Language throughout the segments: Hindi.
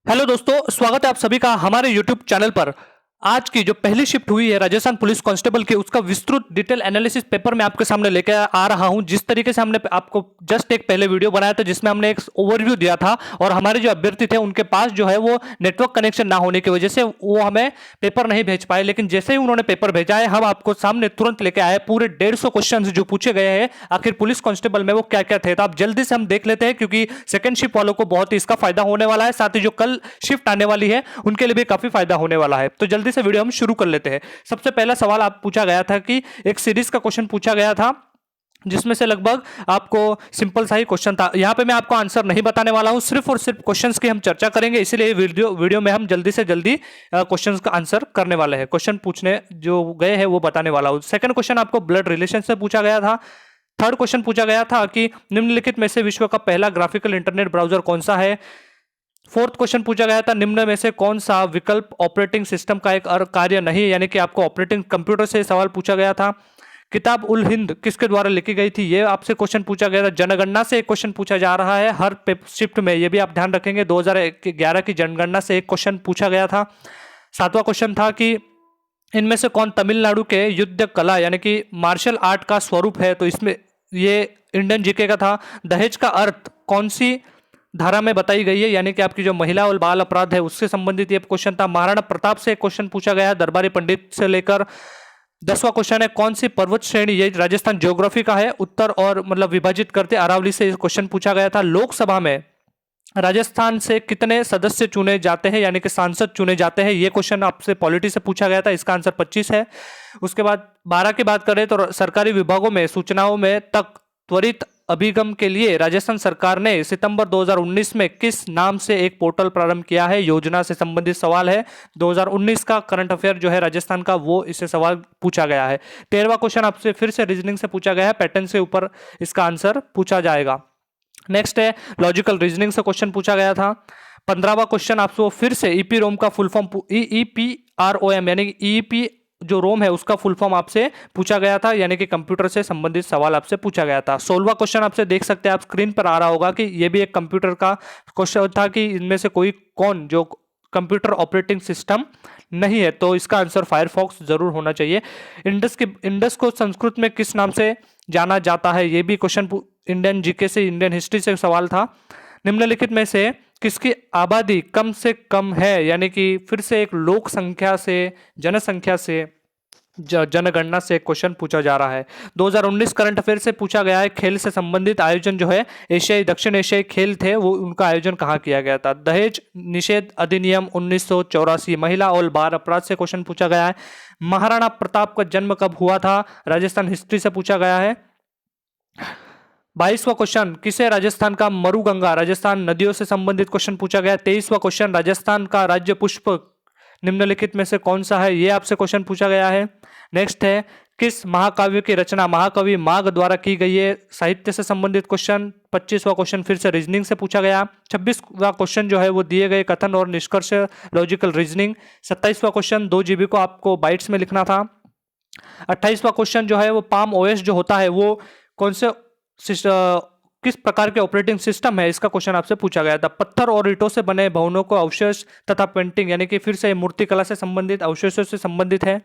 हेलो दोस्तों, स्वागत है आप सभी का हमारे यूट्यूब चैनल पर। आज की जो पहली शिफ्ट हुई है राजस्थान पुलिस कांस्टेबल की, उसका विस्तृत डिटेल एनालिसिस पेपर मैं आपके सामने लेकर आ रहा हूं। जिस तरीके से हमने आपको जस्ट एक पहले वीडियो बनाया था जिसमें हमने एक ओवरव्यू दिया था और हमारे जो अभ्यर्थी थे उनके पास जो है वो नेटवर्क कनेक्शन ना होने की वजह से वो हमें पेपर नहीं भेज पाए, लेकिन जैसे ही उन्होंने पेपर भेजा है हम आपको सामने तुरंत लेके आए पूरे 150 क्वेश्चन जो पूछे गए हैं आखिर पुलिस कांस्टेबल में वो क्या क्या थे। तो आप जल्दी से हम देख लेते हैं क्योंकि सेकंड शिफ्ट वालों को बहुत ही इसका फायदा होने वाला है, साथ ही जो कल शिफ्ट आने वाली है उनके लिए भी काफी फायदा होने वाला है। तो जल्दी से वीडियो हम शुरू कर लेते हैं। सबसे पहला सवाल आप पूछा गया था कि एक सीरीज का क्वेश्चन पूछा गया था जिसमें से लगभग आपको सिंपल सा ही क्वेश्चन था। यहां पे मैं आपको आंसर नहीं बताने वाला हूं, सिर्फ और सिर्फ क्वेश्चंस की हम चर्चा करेंगे, इसीलिए वीडियो में हम जल्दी से जल्दी क्वेश्चंस का आंसर करने वाले हैं। क्वेश्चन पूछने जो गए हैं वो बताने वाला हूं। सेकंड क्वेश्चन आपको ब्लड रिलेशन से पूछा गया था। थर्ड क्वेश्चन पूछा गया था कि निम्नलिखित में से विश्व का पहला ग्राफिकल इंटरनेट ब्राउजर कौन सा है। फोर्थ क्वेश्चन पूछा गया था निम्न में से कौन सा विकल्प ऑपरेटिंग सिस्टम का एक कार्य नहीं, यानी कि आपको ऑपरेटिंग कंप्यूटर से सवाल पूछा गया था। किताब उल हिंद किसके द्वारा लिखी गई थी, ये आपसे क्वेश्चन पूछा गया था। जनगणना से एक क्वेश्चन पूछा जा रहा है हर शिफ्ट में, ये भी आप ध्यान रखेंगे। 2011 की जनगणना से एक क्वेश्चन पूछा गया था। सातवां क्वेश्चन था कि इनमें से कौन तमिलनाडु के युद्ध कला यानी कि मार्शल आर्ट का स्वरूप है, तो इसमें ये इंडियन जीके का था। दहेज का अर्थ कौन सी धारा में बताई गई है, यानी कि आपकी जो महिला और बाल अपराध है उससे संबंधित ये क्वेश्चन था। महाराणा प्रताप से एक क्वेश्चन पूछा गया है दरबारी पंडित से लेकर। 10वां क्वेश्चन है कौन सी पर्वत श्रेणी, ये राजस्थान ज्योग्राफी का है, उत्तर और मतलब विभाजित करते अरावली से क्वेश्चन पूछा गया था। लोकसभा में राजस्थान से कितने सदस्य चुने जाते हैं यानी कि सांसद चुने जाते हैं, ये क्वेश्चन आपसे पॉलिटी से पूछा गया था, इसका आंसर 25 है। उसके बाद 12 की बात करें तो सरकारी विभागों में सूचनाओं में तक त्वरित अभिगम के लिए राजस्थान सरकार ने सितंबर 2019 में किस नाम से एक पोर्टल प्रारंभ किया है, योजना से संबंधित सवाल है। 2019 का करंट अफेयर जो है राजस्थान का वो इससे सवाल पूछा गया है। 13वां क्वेश्चन आपसे फिर से रीजनिंग से पूछा गया है, पैटर्न से ऊपर इसका आंसर पूछा जाएगा। नेक्स्ट है लॉजिकल रीजनिंग से क्वेश्चन पूछा गया था। 15वां क्वेश्चन आपको फिर से ईपी रोम का फुल फॉर्म EEPROM यानी ईपी जो रोम है उसका फुल फॉर्म आपसे पूछा गया था, यानी कि कंप्यूटर से संबंधित सवाल आपसे पूछा गया था। 16वां क्वेश्चन आपसे देख सकते हैं आप स्क्रीन पर आ रहा होगा कि यह भी एक कंप्यूटर का क्वेश्चन था कि इनमें से कोई कौन जो कंप्यूटर ऑपरेटिंग सिस्टम नहीं है, तो इसका आंसर फायरफॉक्स जरूर होना चाहिए। इंडस को संस्कृत में किस नाम से जाना जाता है, यह भी क्वेश्चन इंडियन जीके से इंडियन हिस्ट्री से सवाल था। निम्नलिखित में से किसकी आबादी कम से कम है, यानी कि फिर से एक लोक संख्या से जनसंख्या से जनगणना से क्वेश्चन पूछा जा रहा है। 2019 करंट अफेयर से पूछा गया है खेल से संबंधित आयोजन जो है एशियाई दक्षिण एशियाई खेल थे वो उनका आयोजन कहाँ किया गया था। दहेज निषेध अधिनियम 1984, महिला और बाल अपराध से क्वेश्चन पूछा गया है। महाराणा प्रताप का जन्म कब हुआ था, राजस्थान हिस्ट्री से पूछा गया है। 22वां क्वेश्चन किसे राजस्थान का मरुगंगा राजस्थान नदियों से संबंधित क्वेश्चन पूछा गया। 23वां क्वेश्चन राजस्थान का राज्य पुष्प निम्नलिखित में से कौन सा है, यह आपसे क्वेश्चन पूछा गया है। नेक्स्ट है किस महाकाव्य की रचना महाकवि माघ द्वारा की गई है, साहित्य से संबंधित क्वेश्चन। 25वां क्वेश्चन फिर से रीजनिंग से पूछा गया। 26वां क्वेश्चन जो है वो दिए गए कथन और निष्कर्ष लॉजिकल रीजनिंग। 27वां क्वेश्चन 2 GB को आपको बाइट्स में लिखना था। 28वां क्वेश्चन जो है वो पाम ओएस जो होता है वो कौन से किस प्रकार के ऑपरेटिंग सिस्टम है, इसका क्वेश्चन आपसे पूछा गया था। पत्थर और ईंटों से बने भवनों को अवशेष तथा पेंटिंग यानी कि फिर से मूर्तिकला से संबंधित अवशेषों से संबंधित है।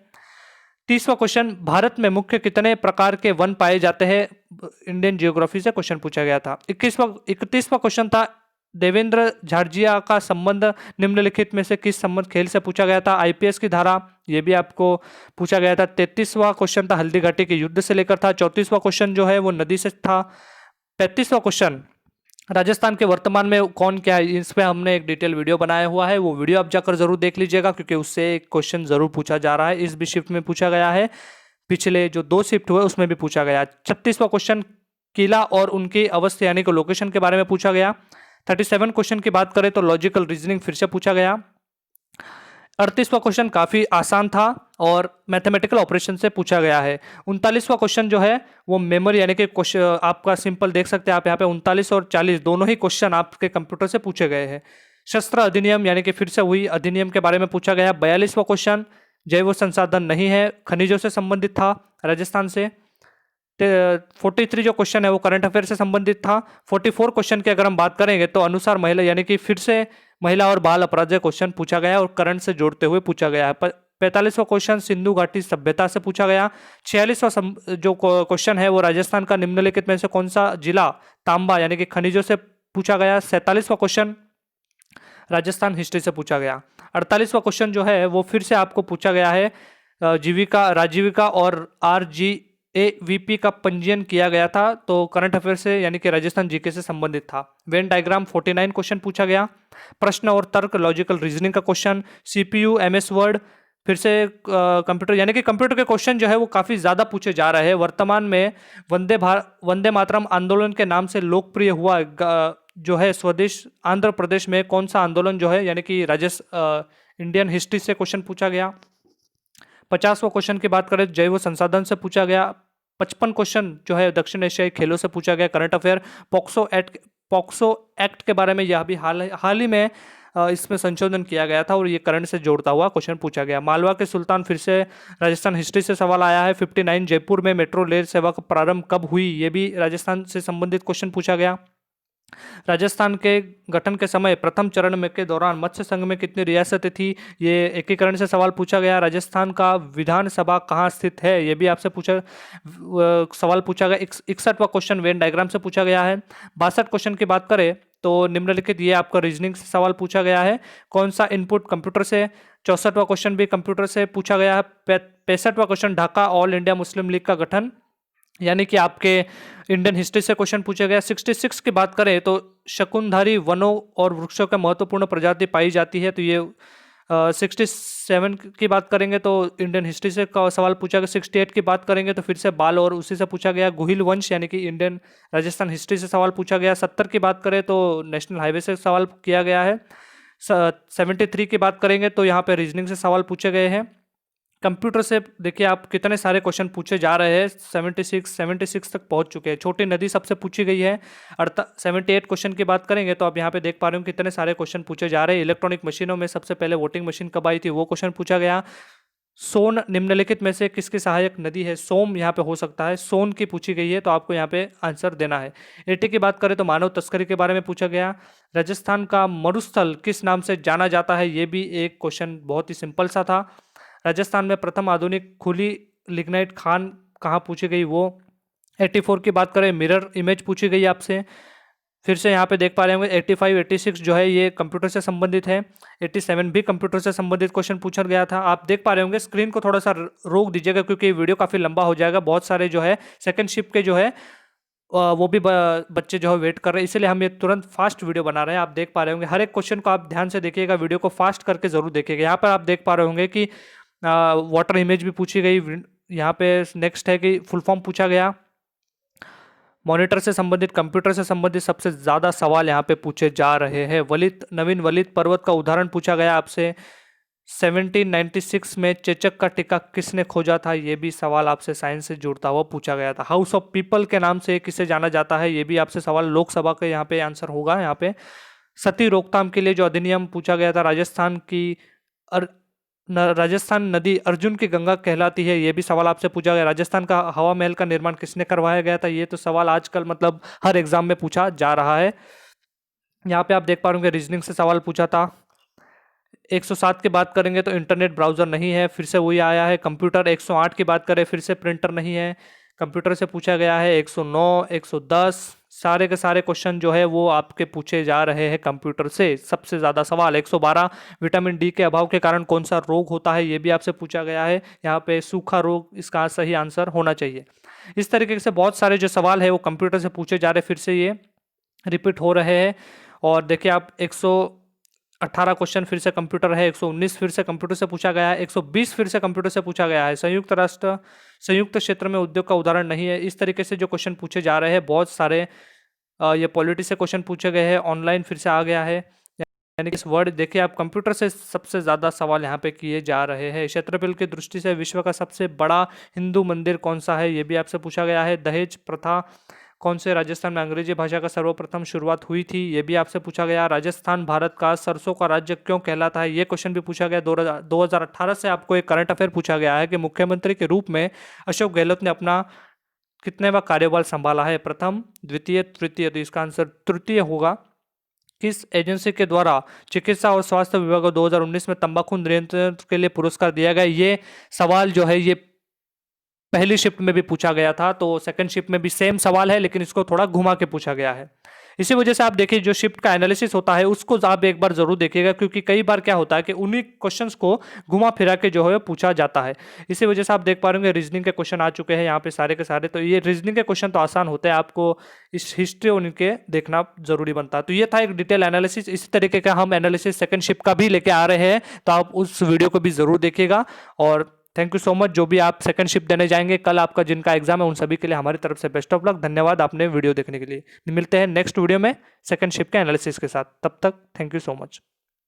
30वां क्वेश्चन भारत में मुख्य कितने प्रकार के वन पाए जाते हैं, इंडियन जियोग्राफी से क्वेश्चन पूछा गया था। 31वां क्वेश्चन था देवेंद्र झारजिया का संबंध निम्नलिखित में से किस संबंध खेल से पूछा गया था, आईपीएस की धारा, यह भी आपको पूछा गया था। 33वां क्वेश्चन था हल्दी घाटी के युद्ध से लेकर था। 34वां क्वेश्चन जो है वो नदी से था। 35वां क्वेश्चन राजस्थान के वर्तमान में कौन क्या है, इस पे हमने एक डिटेल वीडियो बनाया हुआ है, वो वीडियो आप जाकर जरूर देख लीजिएगा क्योंकि उससे एक क्वेश्चन जरूर पूछा जा रहा है। इस भी शिफ्ट में पूछा गया है, पिछले जो 2 शिफ्ट हुए उसमें भी पूछा गया। 36वां क्वेश्चन किला और उनकी अवस्था यानी कि लोकेशन के बारे में पूछा गया। 37 क्वेश्चन की बात करें तो लॉजिकल रीजनिंग फिर से पूछा गया। 38वां क्वेश्चन काफी आसान था और मैथमेटिकल ऑपरेशन से पूछा गया है। 39वां क्वेश्चन जो है वो मेमोरी यानी कि क्वेश्चन आपका सिंपल देख सकते हैं आप यहाँ पे 39 और 40 दोनों ही क्वेश्चन आपके कंप्यूटर से पूछे गए हैं। शस्त्र अधिनियम यानी कि फिर से हुई अधिनियम के बारे में पूछा गया। 42वां क्वेश्चन जैव संसाधन नहीं है, खनिजों से संबंधित था राजस्थान से। 43 जो क्वेश्चन है वो करंट अफेयर से संबंधित था। 44 क्वेश्चन की अगर हम बात करेंगे तो अनुसार महिला यानी कि फिर से महिला और बाल अपराध क्वेश्चन पूछा गया और करंट से जोड़ते हुए पूछा गया है। 45वां क्वेश्चन सिंधु घाटी सभ्यता से पूछा गया। 46वां जो क्वेश्चन है वो राजस्थान का निम्नलिखित में से कौन सा जिला तांबा यानी कि खनिजों से पूछा गया। 47वां क्वेश्चन राजस्थान हिस्ट्री से पूछा गया। 48वां क्वेश्चन जो है वो फिर से आपको पूछा गया है, जीविका राजीविका और RGAVP का पंजीयन किया गया था, तो करंट अफेयर से यानी कि राजस्थान जीके से संबंधित था। वेन डायग्राम 49 क्वेश्चन पूछा गया। प्रश्न और तर्क लॉजिकल रीजनिंग का क्वेश्चन, CPU MS वर्ड, फिर से कंप्यूटर यानी कि कंप्यूटर के क्वेश्चन जो है वो काफी ज्यादा पूछे जा रहे हैं। वर्तमान में वंदे मातरम आंदोलन के नाम से लोकप्रिय हुआ जो है स्वदेश आंध्र प्रदेश में कौन सा आंदोलन जो है, यानी कि इंडियन हिस्ट्री से क्वेश्चन पूछा गया। 50वां क्वेश्चन की बात करें जैव संसाधन से पूछा गया। 55 क्वेश्चन जो है दक्षिण एशियाई खेलों से पूछा गया। करंट अफेयर पॉक्सो एक्ट के बारे में यह भी हाल ही में इसमें संशोधन किया गया था और ये करंट से जोड़ता हुआ क्वेश्चन पूछा गया। मालवा के सुल्तान फिर से राजस्थान हिस्ट्री से सवाल आया है। 59 जयपुर में मेट्रो रेल सेवा का प्रारंभ कब हुई, ये भी राजस्थान से संबंधित क्वेश्चन पूछा गया। राजस्थान के गठन के समय प्रथम चरण में के दौरान मत्स्य संघ में कितनी रियासतें थी, ये एकीकरण से सवाल पूछा गया। राजस्थान का विधानसभा कहाँ स्थित है, ये भी आपसे सवाल पूछा गया। 61वां क्वेश्चन वेन डायग्राम से पूछा गया है। 62 क्वेश्चन की बात करें तो निम्नलिखित ये आपका रीजनिंग से सवाल पूछा गया है, कौन सा इनपुट कंप्यूटर से। 64वां क्वेश्चन भी कंप्यूटर से पूछा गया है। 65वां क्वेश्चन ढाका ऑल इंडिया मुस्लिम लीग का गठन यानी कि आपके इंडियन हिस्ट्री से क्वेश्चन पूछा गया। 66 की बात करें तो शकुनधारी वनों और वृक्षों के महत्वपूर्ण प्रजाति पाई जाती है, तो ये 67 की बात करेंगे तो इंडियन हिस्ट्री से का सवाल पूछा गया। 68 की बात करेंगे तो फिर से बाल और उसी से पूछा गया। गुहिल वंश यानी कि इंडियन राजस्थान हिस्ट्री से सवाल पूछा गया। 70 की बात करें तो नेशनल हाईवे से सवाल किया गया है। 73 की बात करेंगे तो यहाँ पे रीजनिंग से सवाल पूछे गए हैं। कंप्यूटर से देखिए आप कितने सारे क्वेश्चन पूछे जा रहे हैं, 76 तक पहुंच चुके हैं। छोटी नदी सबसे पूछी गई है। 78 क्वेश्चन की बात करेंगे तो आप यहाँ पे देख पा रहे हो कितने सारे क्वेश्चन पूछे जा रहे हैं। इलेक्ट्रॉनिक मशीनों में सबसे पहले वोटिंग मशीन कब आई थी, वो क्वेश्चन पूछा गया। सोन निम्नलिखित में से किसकी सहायक नदी है, सोम यहाँ पे हो सकता है, सोन की पूछी गई है, तो आपको यहाँ पे आंसर देना है। 80 की बात करें तो मानव तस्करी के बारे में पूछा गया। राजस्थान का मरुस्थल किस नाम से जाना जाता है, ये भी एक क्वेश्चन बहुत ही सिंपल सा था। राजस्थान में प्रथम आधुनिक खुली लिग्नाइट खान कहाँ पूछी गई, वो। 84 की बात करें मिरर इमेज पूछी गई आपसे। फिर से यहाँ पे देख पा रहे होंगे 85 86 जो है ये कंप्यूटर से संबंधित है। 87 भी कंप्यूटर से संबंधित क्वेश्चन पूछा गया था। आप देख पा रहे होंगे, स्क्रीन को थोड़ा सा रोक दीजिएगा क्योंकि वीडियो काफ़ी लंबा हो जाएगा। बहुत सारे जो है सेकंड शिफ्ट के जो है वो भी बच्चे जो है वेट कर रहे हैं, इसलिए हम ये तुरंत फास्ट वीडियो बना रहे हैं। आप देख पा रहे होंगे हर एक क्वेश्चन को आप ध्यान से देखिएगा, वीडियो को फास्ट करके जरूर देखिएगा। यहाँ पर आप देख पा रहे होंगे कि वाटर इमेज भी पूछी गई। यहाँ पे नेक्स्ट है कि फुल फॉर्म पूछा गया। मॉनिटर से संबंधित कंप्यूटर से संबंधित सबसे ज़्यादा सवाल यहाँ पे पूछे जा रहे हैं। नवीन वलित पर्वत का उदाहरण पूछा गया आपसे। 1796 में चेचक का टीका किसने खोजा था, ये भी सवाल आपसे साइंस से जुड़ता हुआ पूछा गया था। हाउस ऑफ पीपल के नाम से किसे जाना जाता है, ये भी आपसे सवाल लोकसभा के यहाँ पे आंसर होगा। यहाँ पे सती रोकथाम के लिए जो अधिनियम पूछा गया था, राजस्थान नदी अर्जुन की गंगा कहलाती है, ये भी सवाल आपसे पूछा गया। राजस्थान का हवा महल का निर्माण किसने करवाया गया था, ये तो सवाल आजकल मतलब हर एग्जाम में पूछा जा रहा है। यहाँ पे आप देख पा रहे होंगे रीजनिंग से सवाल पूछा था। 107 की बात करेंगे तो इंटरनेट ब्राउजर नहीं है, फिर से वही आया है। कंप्यूटर 108 की बात करें फिर से प्रिंटर नहीं है, कंप्यूटर से पूछा गया है। 109 110 सारे के सारे क्वेश्चन जो है वो आपके पूछे जा रहे हैं कंप्यूटर से। सबसे ज़्यादा सवाल 112 विटामिन डी के अभाव के कारण कौन सा रोग होता है, ये भी आपसे पूछा गया है। यहाँ पे सूखा रोग इसका सही आंसर होना चाहिए। इस तरीके से बहुत सारे जो सवाल है वो कंप्यूटर से पूछे जा रहे, फिर से ये रिपीट हो रहे हैं। और देखिए आप 118 क्वेश्चन फिर से कंप्यूटर है। 119 फिर से कंप्यूटर से पूछा गया है। 120 फिर से कंप्यूटर से पूछा गया है। संयुक्त क्षेत्र में उद्योग का उदाहरण नहीं है। इस तरीके से जो क्वेश्चन पूछे जा रहे हैं बहुत सारे, ये पॉलिटी से क्वेश्चन पूछे गए हैं। ऑनलाइन फिर से आ गया है, यानी कि इस वर्ड देखिए आप कंप्यूटर से सबसे ज़्यादा सवाल यहाँ पे किए जा रहे हैं। क्षेत्रफल की दृष्टि से विश्व का सबसे बड़ा हिंदू मंदिर कौन सा है, ये भी आपसे पूछा गया है। दहेज प्रथा कौन से राजस्थान में अंग्रेजी भाषा का सर्वप्रथम शुरुआत हुई थी, ये भी आपसे पूछा गया। राजस्थान भारत का सरसों का राज्य क्यों कहलाता है, ये क्वेश्चन भी पूछा गया। 2018 से आपको एक करंट अफेयर पूछा गया है कि मुख्यमंत्री के रूप में अशोक गहलोत ने अपना कितनेवां कार्यकाल संभाला है, प्रथम द्वितीय तृतीय, तो इसका आंसर तृतीय होगा। किस एजेंसी के द्वारा चिकित्सा और स्वास्थ्य विभाग को 2019 में तंबाकू नियंत्रण के लिए पुरस्कार दिया गया? ये सवाल जो है ये पहली शिफ्ट में भी पूछा गया था, तो सेकंड शिफ्ट में भी सेम सवाल है, लेकिन इसको थोड़ा घुमा के पूछा गया है। इसी वजह से आप देखिए जो शिफ्ट का एनालिसिस होता है उसको आप एक बार जरूर देखिएगा, क्योंकि कई बार क्या होता है कि उन्हीं क्वेश्चंस को घुमा फिरा के जो है पूछा जाता है। इसी वजह से आप देख पा रहे होंगे रीजनिंग के क्वेश्चन आ चुके हैं यहाँ पे सारे के सारे। तो ये रीजनिंग के क्वेश्चन तो आसान होते हैं, आपको इस हिस्ट्री उनके देखना जरूरी बनता है। तो ये था एक डिटेल एनालिसिस। इसी तरीके का हम एनालिसिस सेकंड शिफ्ट का भी लेके आ रहे हैं, तो आप उस वीडियो को भी जरूर देखिएगा। और थैंक यू सो मच, जो भी आप सेकंड शिफ्ट देने जाएंगे कल आपका जिनका एग्जाम है उन सभी के लिए हमारी तरफ से बेस्ट ऑफ लक। धन्यवाद आपने वीडियो देखने के लिए। मिलते हैं नेक्स्ट वीडियो में सेकंड शिफ्ट के एनालिसिस के साथ। तब तक थैंक यू सो मच।